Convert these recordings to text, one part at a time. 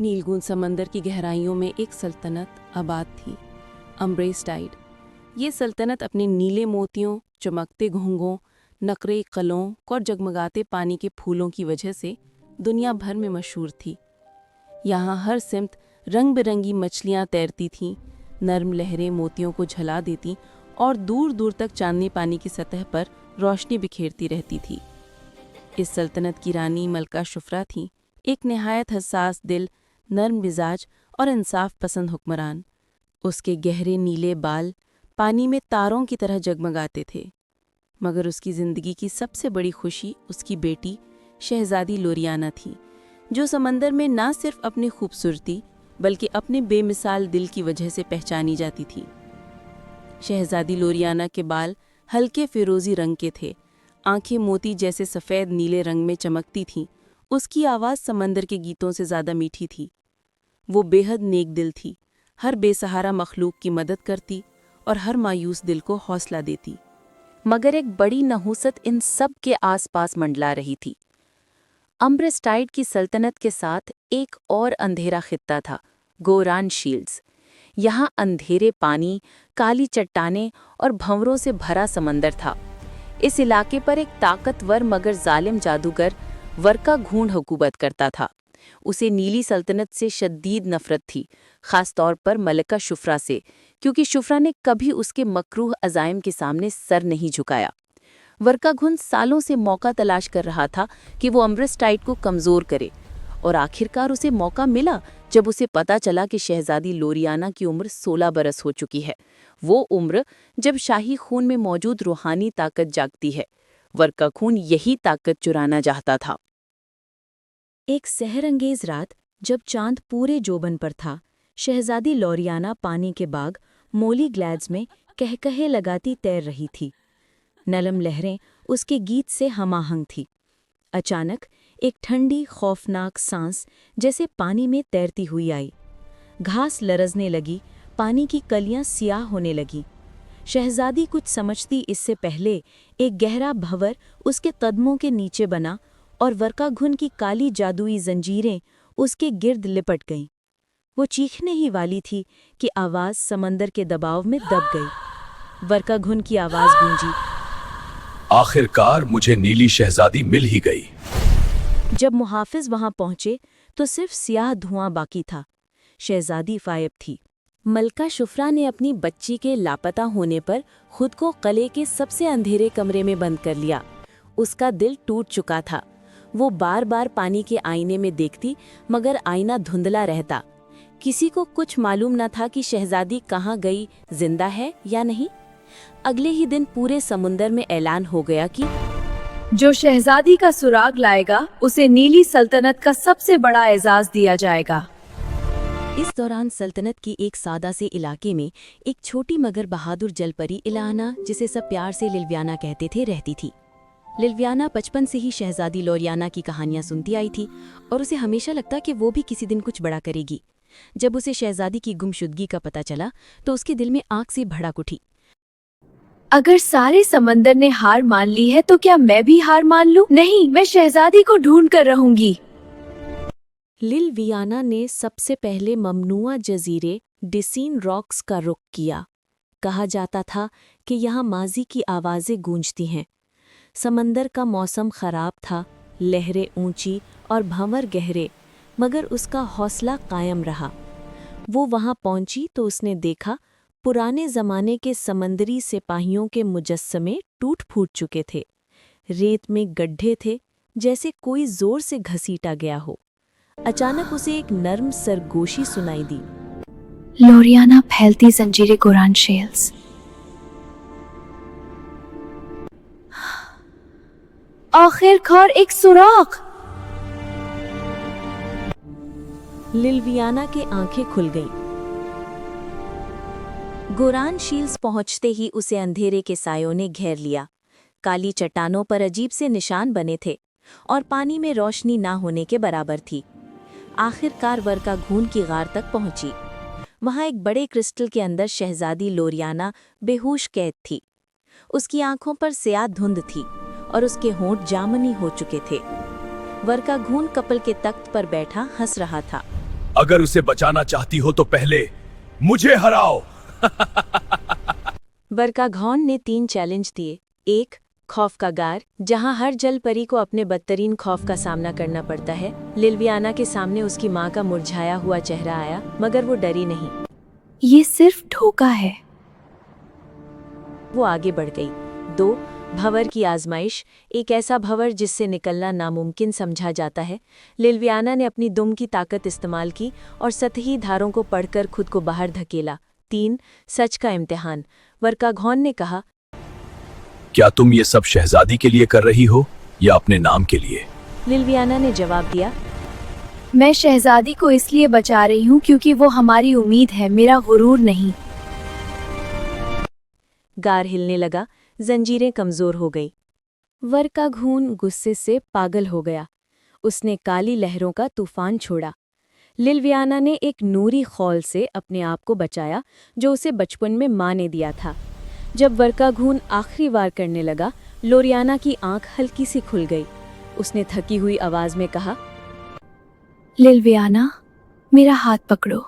नीलगुंज समंदर की गहराइयों में एक सल्तनत आबाद थी, अम्ब्रेस्टाइड। ये सल्तनत अपने नीले मोतियों, चमकते घोंघों, नकरे कलों और जगमगाते पानी के फूलों की वजह से दुनिया भर में मशहूर थी। यहाँ हर सिमत रंग बिरंगी मछलियाँ तैरती थीं, नर्म लहरें मोतियों को झला देती और दूर दूर तक चांदनी पानी की सतह पर रोशनी बिखेरती रहती थी। इस सल्तनत की रानी मलका शुफ्रा थी, एक निहायत हसास दिल, नर्म मिजाज और इंसाफ पसंद हुक्मरान। उसके गहरे नीले बाल पानी में तारों की तरह जगमगाते थे। मगर उसकी ज़िंदगी की सबसे बड़ी खुशी उसकी बेटी शहज़ादी लोरियाना थी, जो समंदर में ना सिर्फ अपनी खूबसूरती बल्कि अपने बेमिसाल दिल की वजह से पहचानी जाती थी। शहज़ादी लोरियाना के बाल हल्के फिरोज़ी रंग के थे, आंखें मोती जैसे सफ़ेद नीले रंग में चमकती थीं। उसकी आवाज़ समंदर के गीतों से ज़्यादा मीठी थी। वो बेहद नेक दिल थी, हर बेसहारा मखलूक की मदद करती और हर मायूस दिल को हौसला देती। मगर एक बड़ी नहुसत इन सब के आसपास मंडला रही थी। अम्ब्रेस्टाइड की सल्तनत के साथ एक और अंधेरा खित्ता था, गोरान शील्ड्स। यहाँ अंधेरे पानी, काली चट्टानें और भंवरों से भरा समंदर था। इस इलाके पर एक ताकतवर मगर जालिम जादूगर वर्का घूंड हुकूमत करता था। उसे नीली सल्तनत से शदीद नफरत थी, खास तौर पर मलका शुफ्रा से, क्योंकि शुफ्रा ने कभी उसके मकरूह अज़ाइम के सामने सर नहीं झुकाया। वर्का घुंड सालों से मौका तलाश कर रहा था कि वो अम्ब्रेस्टाइड को कमज़ोर करे, और आखिरकार उसे मौका मिला जब उसे पता चला कि शहज़ादी लोरियाना की उम्र 16 बरस हो चुकी है। वो उम्र जब शाही खून में मौजूद रूहानी ताकत जागती है। वर्का खून यही ताकत चुराना चाहता था। एक सहरंगेज रात, जब चांद पूरे जोबन पर था, शहज़ादी लोरियाना पानी के बाग मोली ग्लैड्स में कहकहे लगाती तैर रही थी। नरम लहरें उसके गीत से हमाहंग थी। अचानक एक ठंडी खौफनाक सांस जैसे पानी में तैरती हुई आई। घास लरजने लगी, पानी की कलियां सियाह होने लगी। शहज़ादी कुछ समझती इससे पहले एक गहरा भंवर उसके कदमों के नीचे बना और वर्का घुन की काली जादुई जंजीरें उसके गिर्द लिपट गईं। वो चीखने ही वाली थी कि आवाज़ समंदर के दबाव में दब गई। वर्का घुन की आवाज़ गूंजी, आखिरकार मुझे नीली शहजादी मिल ही गई। जब मुहाफिज वहां पहुंचे तो सिर्फ सियाह धुआं बाकी था। शहजादी गायब थी। मलका शुफ्रा ने अपनी बच्ची के लापता होने पर खुद को किले के सबसे अंधेरे कमरे में बंद कर लिया। उसका दिल टूट चुका था। वो बार बार पानी के आईने में देखती, मगर आईना धुंधला रहता। किसी को कुछ मालूम न था कि शहजादी कहाँ गई, जिंदा है या नहीं। अगले ही दिन पूरे समुंदर में ऐलान हो गया कि जो शहजादी का सुराग लाएगा उसे नीली सल्तनत का सबसे बड़ा एजाज दिया जाएगा। इस दौरान सल्तनत की एक सादा से इलाके में एक छोटी मगर बहादुर जलपरी इलाना, जिसे सब प्यार से लिलवियाना कहते थे, रहती थी। लिलवियाना बचपन से ही शहजादी लोरियाना की कहानियां सुनती आई थी और उसे हमेशा लगता कि वो भी किसी दिन कुछ बड़ा करेगी। जब उसे शहजादी की गुमशुदगी का पता चला तो उसके दिल में आग सी भड़क उठी। अगर सारे समंदर ने हार मान ली है तो क्या मैं भी हार मान लूं? नहीं, मैं शहजादी को ढूंढ कर रहूंगी। लिलवियाना ने सबसे पहले ममनुआ जजीरे डिसीन रॉक्स का रुख किया। कहा जाता था कि यहाँ माजी की आवाज़ें गूंजती हैं। समंदर का मौसम खराब था, लहरें ऊंची और भंवर गहरे, मगर उसका हौसला कायम रहा। वो वहां पहुंची तो उसने देखा पुराने ज़माने के समंदरी सिपाहियों के मुजस्समे टूट फूट चुके थे। रेत में गड्ढे थे, जैसे कोई जोर से घसीटा गया हो। अचानक उसे एक नर्म सरगोशी सुनाई दी। लोरियाना फैलती जंजीरें गोरान शेल्स। आखिरकार एक सुराग। लिलवियाना की आंखें खुल गईं। गोरान शील्स पहुंचते ही उसे अंधेरे के सायों ने घेर लिया। काली चट्टानों पर अजीब से निशान बने थे और पानी में रोशनी ना होने के बराबर थी। आखिरकार वर्का घूंड की गार तक पहुंची। वहां एक बड़े क्रिस्टल के अंदर शहजादी लोरियाना बेहोश कैद थी। उसकी आंखों पर स्याह धुंध थी और उसके होंठ जामुनी हो चुके थे। वर्का घूंड कपल के तख्त पर बैठा हंस रहा था। अगर उसे बचाना चाहती हो तो पहले मुझे हराओ। वर्काघॉन ने 3 चैलेंज दिए। 1. खौफ का गार, जहां हर जल परी को अपने बदतरीन खौफ का सामना करना पड़ता है। लिलवियाना के सामने उसकी माँ का मुरझाया हुआ चेहरा आया, मगर वो डरी नहीं। ये सिर्फ धोखा है। वो आगे बढ़ गई। 2. भंवर की आजमाइश, एक ऐसा भंवर जिससे निकलना नामुमकिन समझा जाता है। लिलवियाना ने अपनी दुम की ताकत इस्तेमाल की और सतही धारों को पढ़कर खुद को बाहर धकेला। 3. सच का इम्तिहान, वर्काघॉन ने कहा, क्या तुम ये सब शहजादी के लिए कर रही हो या अपने नाम के लिए? लिलवियाना ने जवाब दिया, मैं शहजादी को इसलिए बचा रही हूँ क्योंकि वो हमारी उम्मीद है, मेरा गुरूर नहीं। गार हिलने लगा, जंजीरें कमजोर हो गई। वर्काघून गुस्से से पागल हो गया। उसने काली लहरों का तूफान छोड़ा। लिलवियाना ने एक नूरी खौल से अपने आप को बचाया जो उसे बचपन में माँ ने दिया था। जब वर्काघून आखिरी वार करने लगा, लोरियाना की आंख हल्की सी खुल गई। उसने थकी हुई आवाज में कहा, लिलवियाना, मेरा हाथ पकड़ो।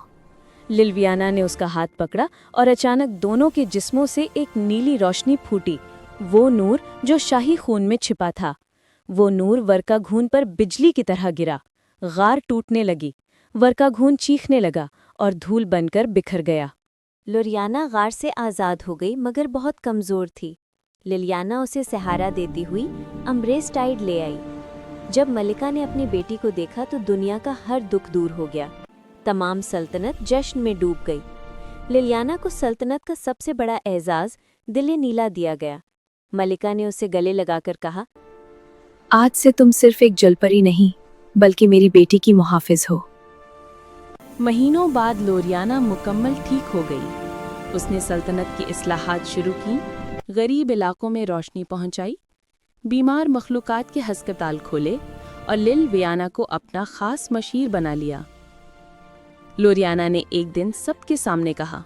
लिलवियाना ने उसका हाथ पकड़ा और अचानक दोनों के जिस्मों से एक नीली रोशनी फूटी, वो नूर जो शाही खून में छिपा था। वो नूर वर्काघून पर बिजली की तरह गिरा। गार टूटने लगी। वर्काघून चीखने लगा और धूल बनकर बिखर गया। लोरियाना गार से आज़ाद हो गई, मगर बहुत कमज़ोर थी। लिलियाना उसे सहारा देती हुई अम्ब्रेस्टाइड ले आई। जब मलिका ने अपनी बेटी को देखा तो दुनिया का हर दुख दूर हो गया। तमाम सल्तनत जश्न में डूब गई। लिलियाना को सल्तनत का सबसे बड़ा एजाज़ दिल नीला दिया गया। मलिका ने उसे गले लगाकर कहा, आज से तुम सिर्फ एक जलपरी नहीं, बल्कि मेरी बेटी की मुहाफिज हो। महीनों बाद लोरियाना मुकम्मल ठीक हो गई। उसने सल्तनत की इस्लाहात शुरू की, गरीब इलाकों में रोशनी पहुंचाई, बीमार मखलूकात के हस्पताल खोले और लिलवियाना को अपना खास मशीर बना लिया। लोरियाना ने एक दिन सबके सामने कहा,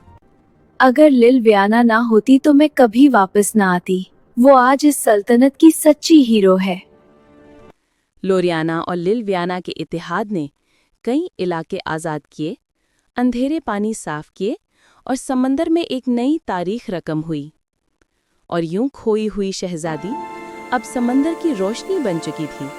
अगर लिलवियाना ना होती तो मैं कभी वापस ना आती। वो आज इस सल्तनत की सच्ची हीरो है। लोरियाना और लिलवियाना के इत्तेहाद ने कई इलाके आज़ाद किए, अंधेरे पानी साफ किए और समंदर में एक नई तारीख रकम हुई। और यूं खोई हुई शहजादी अब समंदर की रोशनी बन चुकी थी।